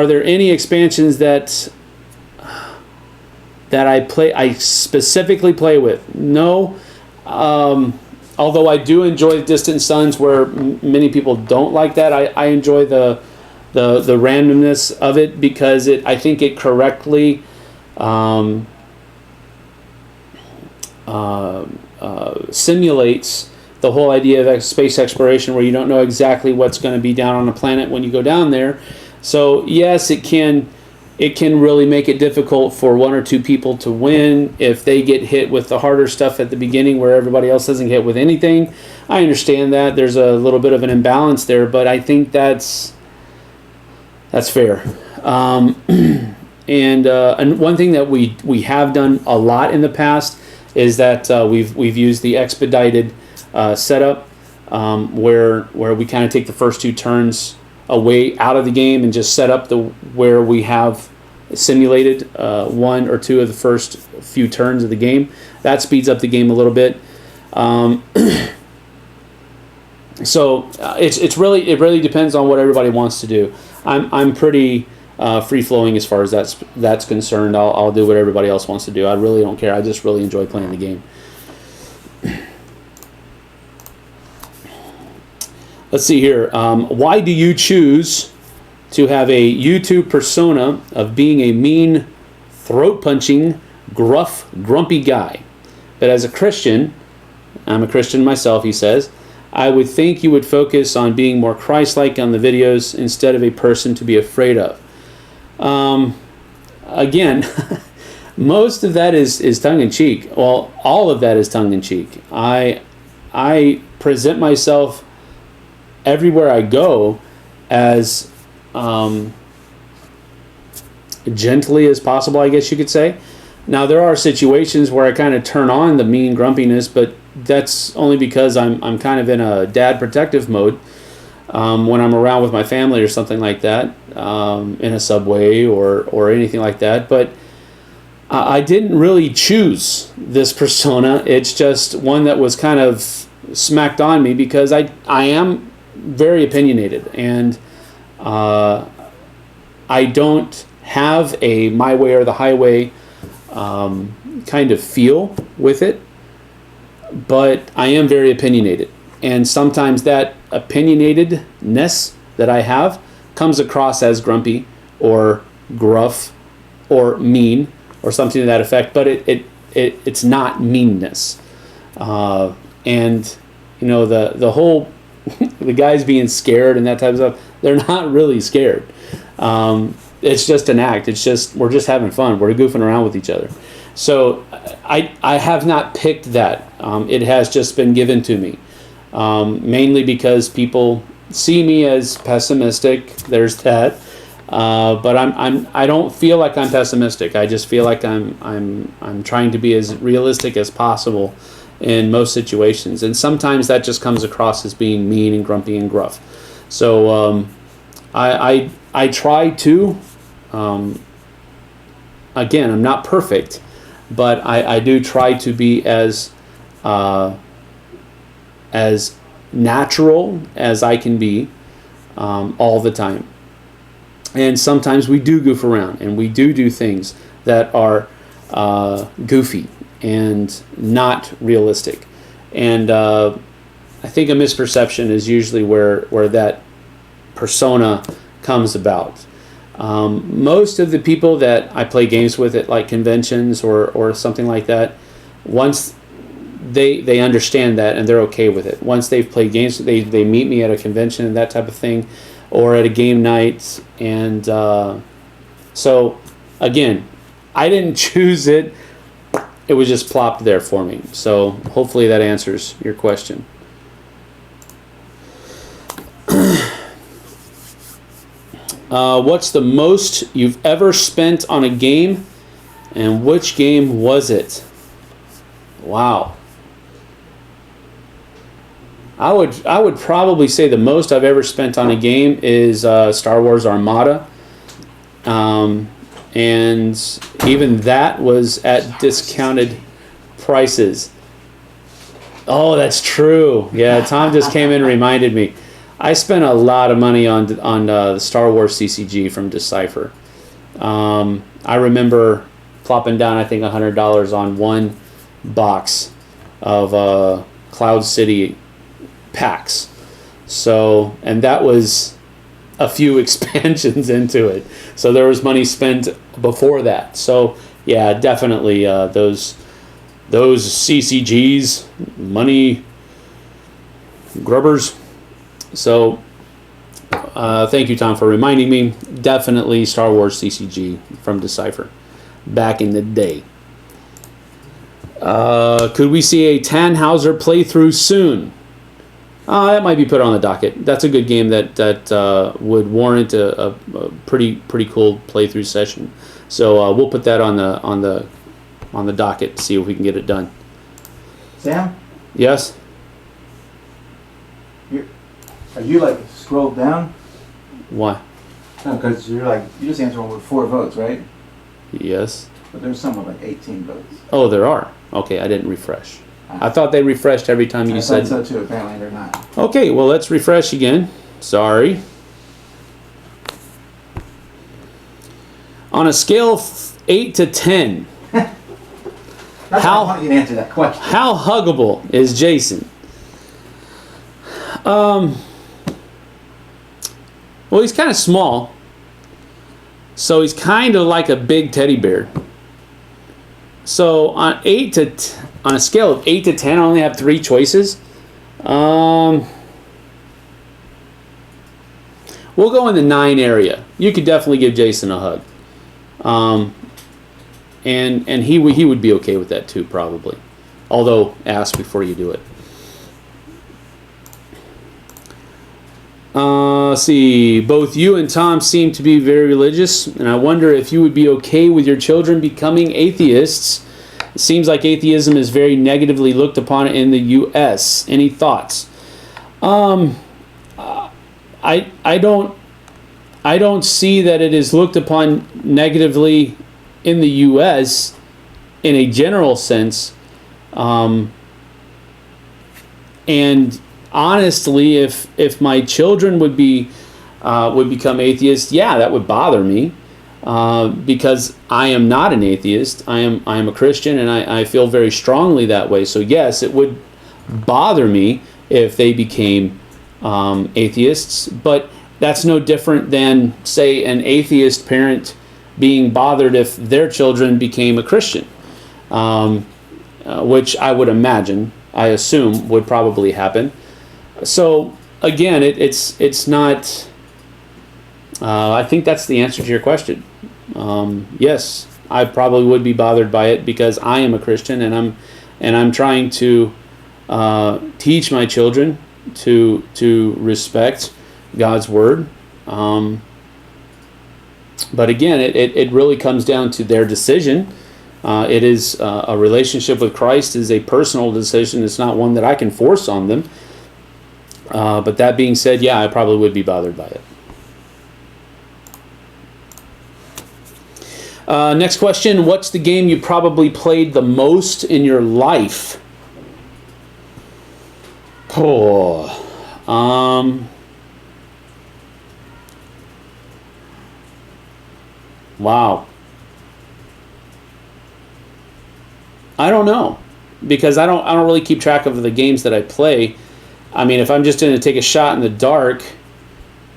there any expansions that I specifically play with? No. Although I do enjoy Distant Suns, where many people don't like that, I enjoy the randomness of it, because I think it correctly simulates the whole idea of space exploration, where you don't know exactly what's going to be down on a planet when you go down there. So yes, it can really make it difficult for 1 or 2 people to win if they get hit with the harder stuff at the beginning where everybody else doesn't get hit with anything. I understand that. There's a little bit of an imbalance there, but I think that's fair. And one thing that we have done a lot in the past is that we've used the expedited setup, where we kind of take the first 2 turns away out of the game and just set up where we have simulated 1 or 2 of the first few turns of the game. That speeds up the game a little bit. So it really depends on what everybody wants to do. I'm pretty free flowing as far as that's concerned. I'll do what everybody else wants to do. I really don't care. I just really enjoy playing the game. Let's see here. Why do you choose to have a YouTube persona of being a mean, throat-punching, gruff, grumpy guy? But as a Christian, I'm a Christian myself, he says, I would think you would focus on being more Christ-like on the videos instead of a person to be afraid of. Again, most of that is tongue-in-cheek. Well, all of that is tongue-in-cheek. I present myself everywhere I go as gently as possible, I guess you could say. Now, there are situations where I kind of turn on the mean grumpiness, but that's only because I'm kind of in a dad protective mode when I'm around with my family or something like that, in a subway or anything like that. But I didn't really choose this persona. It's just one that was kind of smacked on me because I am very opinionated, and I don't have a my way or the highway kind of feel with it, but I am very opinionated, and sometimes that opinionatedness that I have comes across as grumpy or gruff or mean or something to that effect, but it's not meanness. And you know, the whole the guys being scared and that type of stuff, they're not really scared. It's just an act. It's just, we're just having fun. We're goofing around with each other. So I have not picked that. It has just been given to me, mainly because people see me as pessimistic. There's that. But I don't feel like I'm pessimistic. I just feel like I'm trying to be as realistic as possible in most situations, and sometimes that just comes across as being mean and grumpy and gruff. So I try to. Again, I'm not perfect, but I do try to be as natural as I can be all the time. And sometimes we do goof around, and we do things that are goofy and not realistic. And I think a misperception is usually where that persona comes about. Most of the people that I play games with at like conventions or something like that, once they understand that and they're okay with it. Once they've played games, they meet me at a convention and that type of thing, or at a game night. And so, again, I didn't choose it. It was just plopped there for me. So hopefully that answers your question. What's the most you've ever spent on a game, and which game was it? Wow. I would probably say the most I've ever spent on a game is Star Wars Armada, and even that was at discounted prices. Oh, that's true. Yeah, Tom just came in and reminded me. I spent a lot of money on the Star Wars CCG from Decipher. I remember plopping down, I think, $100 on one box of Cloud City packs. So, and that was a few expansions into it. So there was money spent before that. So yeah, definitely those CCGs, money grubbers. So, thank you, Tom, for reminding me. Definitely Star Wars CCG from Decipher, back in the day. Could we see a Tannhauser playthrough soon? That might be put on the docket. That's a good game that would warrant a pretty cool playthrough session. So we'll put that on the docket to see if we can get it done.
Sam,
Yes.
are you like scrolled down?
Why?
No, because you just answered one with 4 votes, right?
Yes.
But there's some with like 18 votes.
Oh, there are. Okay, I didn't refresh. I thought they refreshed every time you said.
I thought so too. Apparently they're not.
Okay, well, let's refresh again. Sorry. On a scale of 8 to 10,
That's
How-
why I want you to answer that question.
how huggable is Jason? Well, he's kind of small, so he's kind of like a big teddy bear. So on a scale of 8 to 10, I only have 3 choices. We'll go in the 9 area. You could definitely give Jason a hug, and he would be okay with that too, probably. Although, ask before you do it. Let's see. Both you and Tom seem to be very religious, and I wonder if you would be okay with your children becoming atheists. It seems like atheism is very negatively looked upon in the U.S. Any thoughts? I don't see that it is looked upon negatively in the U.S. in a general sense, and honestly, if my children would become atheists, yeah, that would bother me, because I am not an atheist. I am a Christian, and I feel very strongly that way. So yes, it would bother me if they became atheists. But that's no different than, say, an atheist parent being bothered if their children became a Christian, which I would imagine, I assume, would probably happen. So again, it's not. I think that's the answer to your question. Yes, I probably would be bothered by it because I am a Christian, and I'm trying to teach my children to respect God's word. But again, it really comes down to their decision. It is a relationship with Christ is a personal decision. It's not one that I can force on them. But that being said, yeah, I probably would be bothered by it. Next question. What's the game you probably played the most in your life? Oh, wow. I don't know, because I don't really keep track of the games that I play. I mean, if I'm just going to take a shot in the dark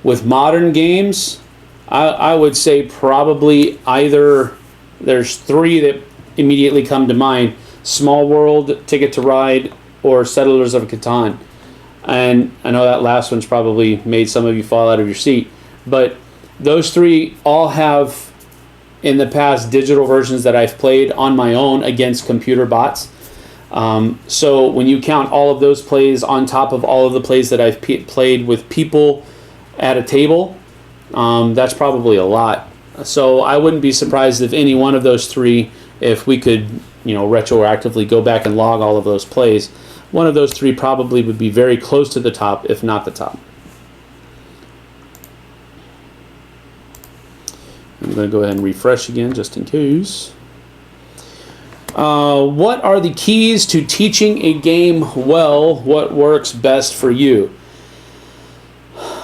with modern games, I would say probably either, there's three that immediately come to mind: Small World, Ticket to Ride, or Settlers of Catan. And I know that last one's probably made some of you fall out of your seat, but those three all have, in the past, digital versions that I've played on my own against computer bots. So when you count all of those plays on top of all of the plays that I've played with people at a table, that's probably a lot. So I wouldn't be surprised if any one of those three, if we could, retroactively go back and log all of those plays, one of those three probably would be very close to the top, if not the top. I'm going to go ahead and refresh again just in case. What are the keys to teaching a game well? What works best for you?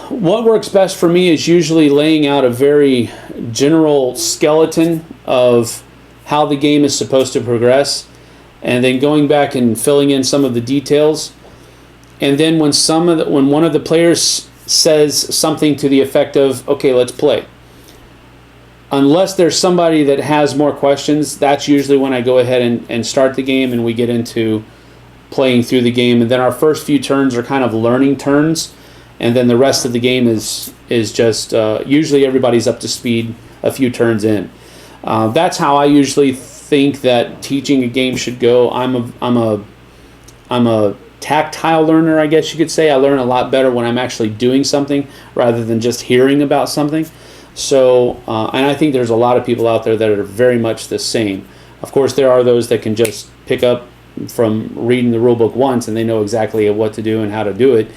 What works best for me is usually laying out a very general skeleton of how the game is supposed to progress, and then going back and filling in some of the details. And then when one of the players says something to the effect of, "Okay, let's play," unless there's somebody that has more questions, that's usually when I go ahead and start the game, and we get into playing through the game. And then our first few turns are kind of learning turns, and then the rest of the game is just usually everybody's up to speed a few turns in. That's how I usually think that teaching a game should go. I'm a tactile learner, I guess you could say. I learn a lot better when I'm actually doing something rather than just hearing about something. So, and I think there's a lot of people out there that are very much the same. Of course, there are those that can just pick up from reading the rule book once and they know exactly what to do and how to do it.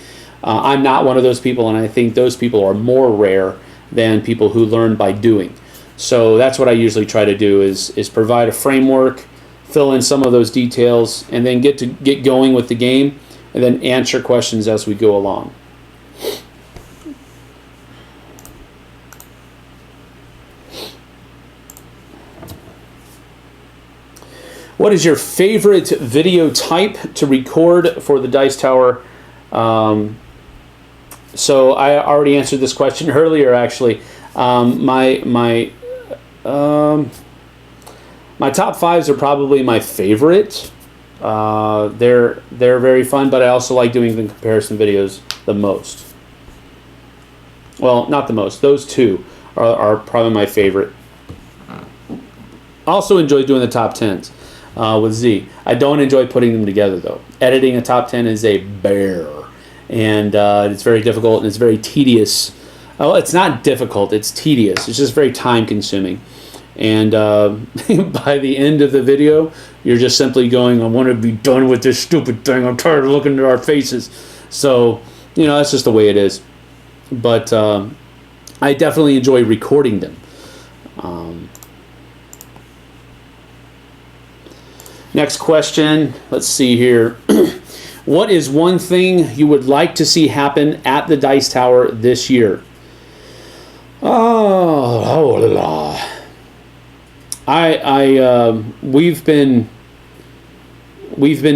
I'm not one of those people, and I think those people are more rare than people who learn by doing. So that's what I usually try to do is provide a framework, fill in some of those details, and then get going with the game, and then answer questions as we go along. What is your favorite video type to record for the Dice Tower? So I already answered this question earlier, actually. My top fives are probably my favorite. They're very fun, but I also like doing the comparison videos the most. Well, not the most. Those two are probably my favorite. I also enjoy doing the top 10s with Z. I don't enjoy putting them together, though. Editing a top 10 is a bear, and it's very difficult and it's very tedious. Well, it's not difficult, it's tedious. It's just very time consuming. And by the end of the video, you're just simply going, I want to be done with this stupid thing. I'm tired of looking at our faces. So, that's just the way it is. But I definitely enjoy recording them. Next question. Let's see here. What is one thing you would like to see happen at the Dice Tower this year? We've been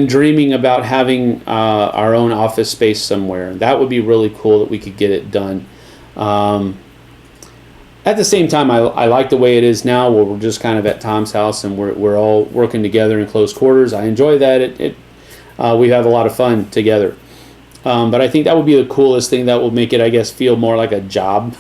dreaming about having our own office space somewhere. That would be really cool that we could get it done. At the same time, I like the way it is now, where we're just kind of at Tom's house and we're all working together in close quarters. I enjoy that. We have a lot of fun together. But I think that would be the coolest thing that will make it, I guess, feel more like a job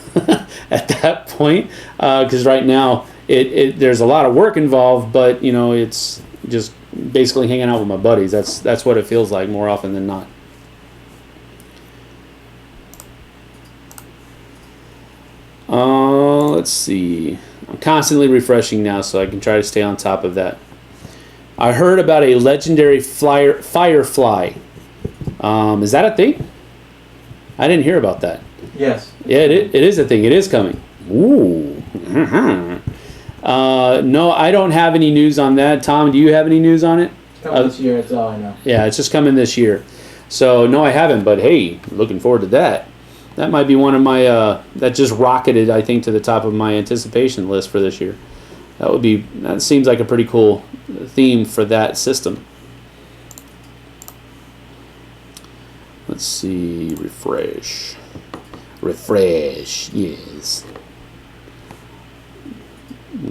at that point. Because right now, there's a lot of work involved, but it's just basically hanging out with my buddies. That's what it feels like more often than not. let's see. I'm constantly refreshing now, so I can try to stay on top of that. I heard about a legendary firefly. Is that a thing? I didn't hear about that.
Yes.
Yeah, it is a thing. It is coming. Ooh. No, I don't have any news on that. Tom, do you have any news on it?
It's coming this year, that's all I know.
Yeah, it's just coming this year. So, no, I haven't, but hey, looking forward to that. That might be one of my, that just rocketed, I think, to the top of my anticipation list for this year. That seems like a pretty cool theme for that system. Let's see, refresh. Refresh, yes.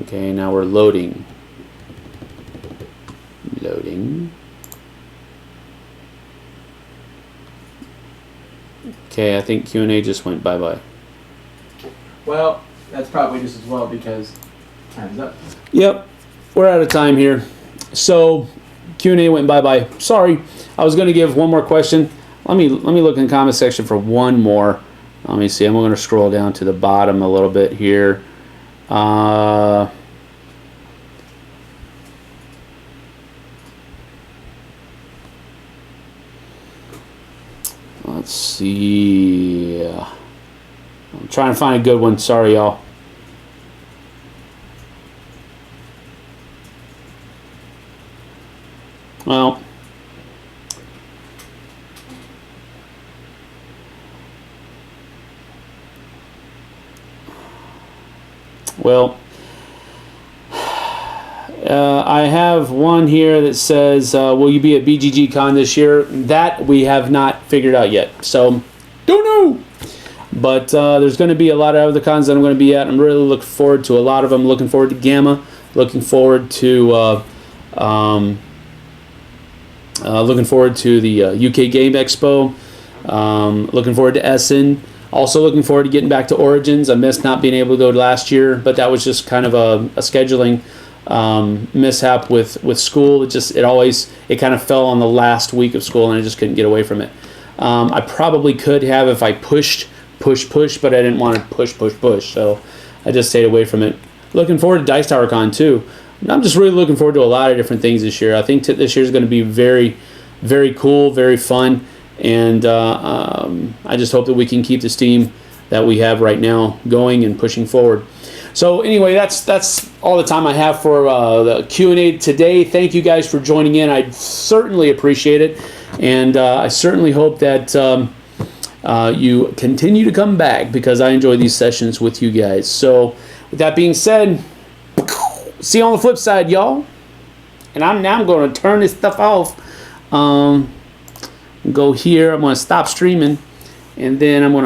Okay, now we're loading. Loading. Okay, I think Q&A just went bye-bye.
Well, that's probably just as well because time's up.
Yep, we're out of time here. So, Q&A went bye-bye. Sorry, I was going to give one more question. Let me look in the comment section for one more. Let me see. I'm going to scroll down to the bottom a little bit here. Let's see. I'm trying to find a good one. Sorry, y'all. Well, I have one here that says, will you be at BGG Con this year? That we have not figured out yet. So, don't know. But there's going to be a lot of other cons that I'm going to be at. I'm really looking forward to a lot of them. Looking forward to Gamma. Looking forward to the UK Game Expo. Looking forward to Essen. Also looking forward to getting back to Origins. I missed not being able to go last year, but that was just kind of a scheduling mishap with school. It kind of fell on the last week of school, and I just couldn't get away from it. I probably could have if I pushed, but I didn't want to push. So I just stayed away from it. Looking forward to Dice Tower Con too. I'm just really looking forward to a lot of different things this year. I think this year is going to be very, very cool, very fun. And I just hope that we can keep this team that we have right now going and pushing forward. So anyway, that's all the time I have for the Q&A today. Thank you guys for joining in. I certainly appreciate it. And I certainly hope that you continue to come back because I enjoy these sessions with you guys. So with that being said, see you on the flip side, y'all. And I'm going to turn this stuff off. Go here. I'm going to stop streaming, and then I'm going to